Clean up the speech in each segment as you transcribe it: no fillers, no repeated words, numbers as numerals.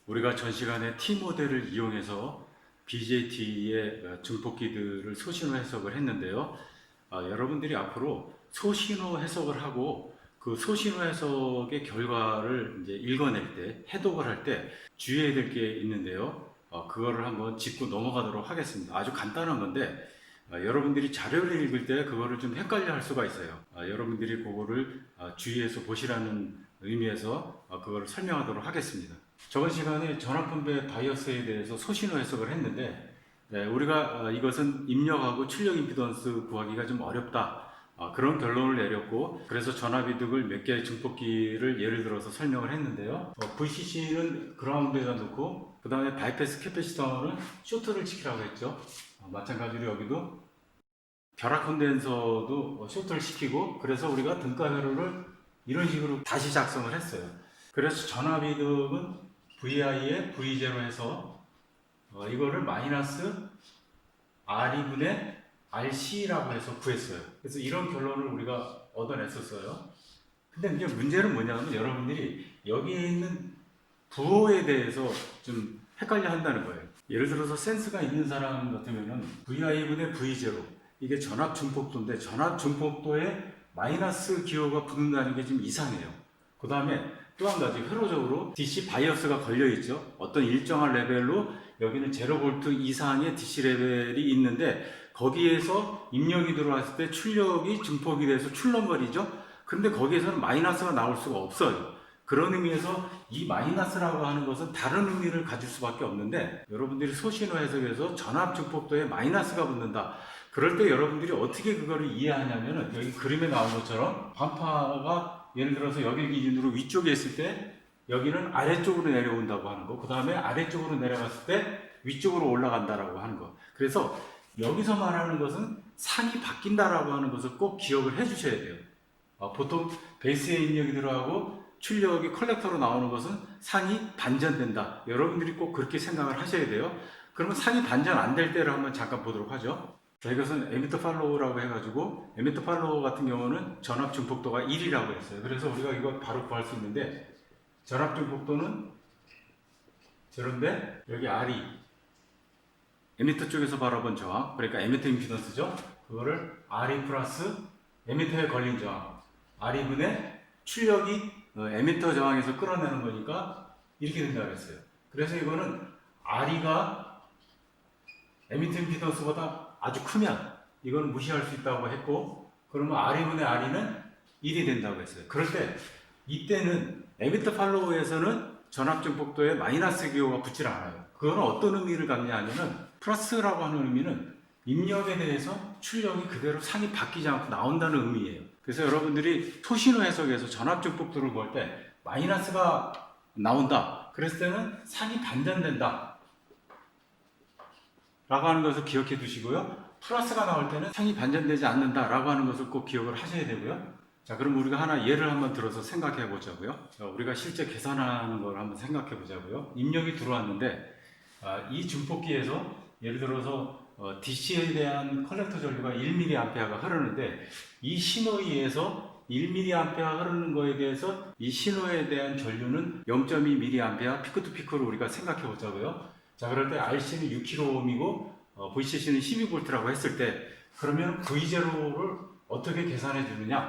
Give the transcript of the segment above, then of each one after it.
우리가 전 시간에 T 모델을 이용해서 BJT의 증폭기들을 소신호 해석을 했는데요. 여러분들이 앞으로 소신호 해석을 하고 그 소신호 해석의 결과를 이제 읽어낼 때, 해독을 할 때 주의해야 될 게 있는데요. 그거를 한번 짚고 넘어가도록 하겠습니다. 아주 간단한 건데 여러분들이 자료를 읽을 때 그거를 좀 헷갈려 할 수가 있어요. 여러분들이 그거를 주의해서 보시라는 의미에서 그거를 설명하도록 하겠습니다. 저번 시간에 전압분배 바이어스에 대해서 소신호 해석을 했는데 우리가 이것은 입력하고 출력 임피던스 구하기가 좀 어렵다, 그런 결론을 내렸고, 그래서 전압이득을 몇 개의 증폭기를 예를 들어서 설명을 했는데요. VCC는 그라운드에다 놓고 그 다음에 바이패스 캐패시터는 쇼트를 시키라고 했죠. 마찬가지로 여기도 벼락 컨덴서도 쇼트를 시키고, 그래서 우리가 등가 회로를 이런 식으로 다시 작성을 했어요. 그래서 전압이득은 VI에 V0 해서 이거를 마이너스 R2분의 RC라고 해서 구했어요. 그래서 이런 결론을 우리가 얻어냈었어요. 근데 이제 문제는 뭐냐면 여러분들이 여기에 있는 부호에 대해서 좀 헷갈려 한다는 거예요. 예를 들어서 센스가 있는 사람 같으면은 VI분의 V0, 이게 전압 증폭도인데 전압 증폭도에 마이너스 기호가 붙는다는 게 좀 이상해요. 그 다음에 또 한 가지, 회로적으로 DC 바이어스가 걸려 있죠. 어떤 일정한 레벨로 여기는 0V 이상의 DC 레벨이 있는데 거기에서 입력이 들어왔을 때 출력이 증폭이 돼서 출렁거리죠. 그런데 거기에서는 마이너스가 나올 수가 없어요. 그런 의미에서 이 마이너스라고 하는 것은 다른 의미를 가질 수밖에 없는데, 여러분들이 소신호 해석에서 전압 증폭도에 마이너스가 붙는다. 그럴 때 여러분들이 어떻게 그거를 이해하냐면은 여기 그림에 나온 것처럼 반파가 예를 들어서 여기 기준으로 위쪽에 있을 때 여기는 아래쪽으로 내려온다고 하는 거, 그 다음에 아래쪽으로 내려갔을 때 위쪽으로 올라간다라고 하는 거. 그래서 여기서 말하는 것은 상이 바뀐다라고 하는 것을 꼭 기억을 해 주셔야 돼요. 보통 베이스에 입력이 들어가고 출력이 컬렉터로 나오는 것은 상이 반전된다. 여러분들이 꼭 그렇게 생각을 하셔야 돼요. 그러면 상이 반전 안 될 때를 한번 잠깐 보도록 하죠. 자, 이것은 에미터 팔로우라고 해가지고, 에미터 팔로우 같은 경우는 전압 증폭도가 1이라고 했어요. 그래서 우리가 이거 바로 구할 수 있는데, 전압 증폭도는 제로인데 여기 R이 에미터 쪽에서 바라본 저항, 그러니까 에미터 임피던스죠. 그거를 R이 플러스 에미터에 걸린 저항, R이분의 출력이 에미터 저항에서 끌어내는 거니까 이렇게 된다고 했어요. 그래서 이거는 R이가 에미터 임피던스보다 아주 크면 이거는 무시할 수 있다고 했고, 그러면 R이분의 R이는 1이 된다고 했어요. 그럴 때 이때는 에미터 팔로우에서는 전압 증폭도에 마이너스 기호가 붙질 않아요. 그건 어떤 의미를 갖냐면은, 플러스라고 하는 의미는 입력에 대해서 출력이 그대로 상이 바뀌지 않고 나온다는 의미예요. 그래서 여러분들이 소신호 해석에서 전압 증폭도를 볼 때 마이너스가 나온다, 그랬을 때는 상이 반전된다 라고 하는 것을 기억해 두시고요. 플러스가 나올 때는 상이 반전되지 않는다 라고 하는 것을 꼭 기억을 하셔야 되고요. 자, 그럼 우리가 하나 예를 한번 들어서 생각해 보자고요. 우리가 실제 계산하는 걸 한번 생각해 보자고요. 입력이 들어왔는데 이 증폭기에서 예를 들어서 DC에 대한 컬렉터 전류가 1mA가 흐르는데, 이 신호에 의해서 1mA 흐르는 거에 대해서 이 신호에 대한 전류는 0.2mA 피크 투 피크로 우리가 생각해 보자고요. 자, 그럴 때 RC는 6kΩ이고 VCC는 12V라고 했을 때, 그러면 V0를 어떻게 계산해 주느냐?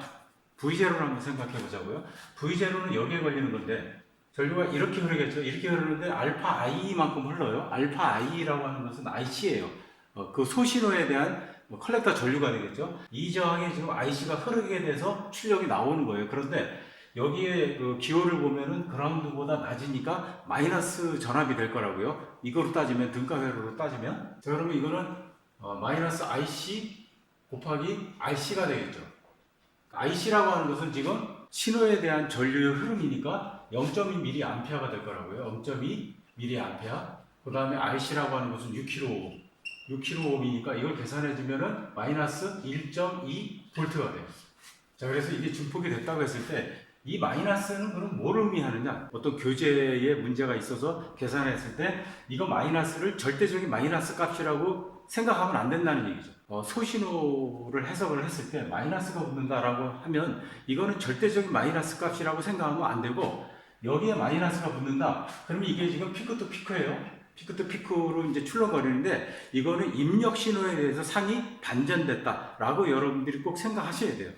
V0를 한번 생각해 보자고요. V0는 여기에 걸리는 건데 전류가 이렇게 흐르겠죠. 이렇게 흐르는데 알파 I만큼 흘러요. 알파 I라고 하는 것은 IC예요. 그 소신호에 대한 컬렉터 전류가 되겠죠. 이 저항에 지금 IC가 흐르게 돼서 출력이 나오는 거예요. 그런데 여기에 그 기호를 보면은 그라운드보다 낮으니까 마이너스 전압이 될 거라고요. 이거로 따지면, 등가 회로로 따지면. 자, 그러면 이거는 마이너스 IC 곱하기 RC가 되겠죠. IC라고 하는 것은 지금 신호에 대한 전류의 흐름이니까 0.2mA가 될 거라고요. 0.2mA. 그 다음에 RC라고 하는 것은 6kΩ. 6kΩ이니까 이걸 계산해주면은 마이너스 1.2V가 돼요. 자, 그래서 이게 증폭이 됐다고 했을 때 이 마이너스는 그럼 뭘 의미하느냐? 어떤 교재에 문제가 있어서 계산했을 때 이거 마이너스를 절대적인 마이너스 값이라고 생각하면 안 된다는 얘기죠. 소신호를 해석을 했을 때 마이너스가 붙는다라고 하면 이거는 절대적인 마이너스 값이라고 생각하면 안 되고, 여기에 마이너스가 붙는다. 그러면 이게 지금 피크 투 피크예요. 피크 투 피크로 이제 출렁거리는데 이거는 입력 신호에 대해서 상이 반전됐다라고 여러분들이 꼭 생각하셔야 돼요.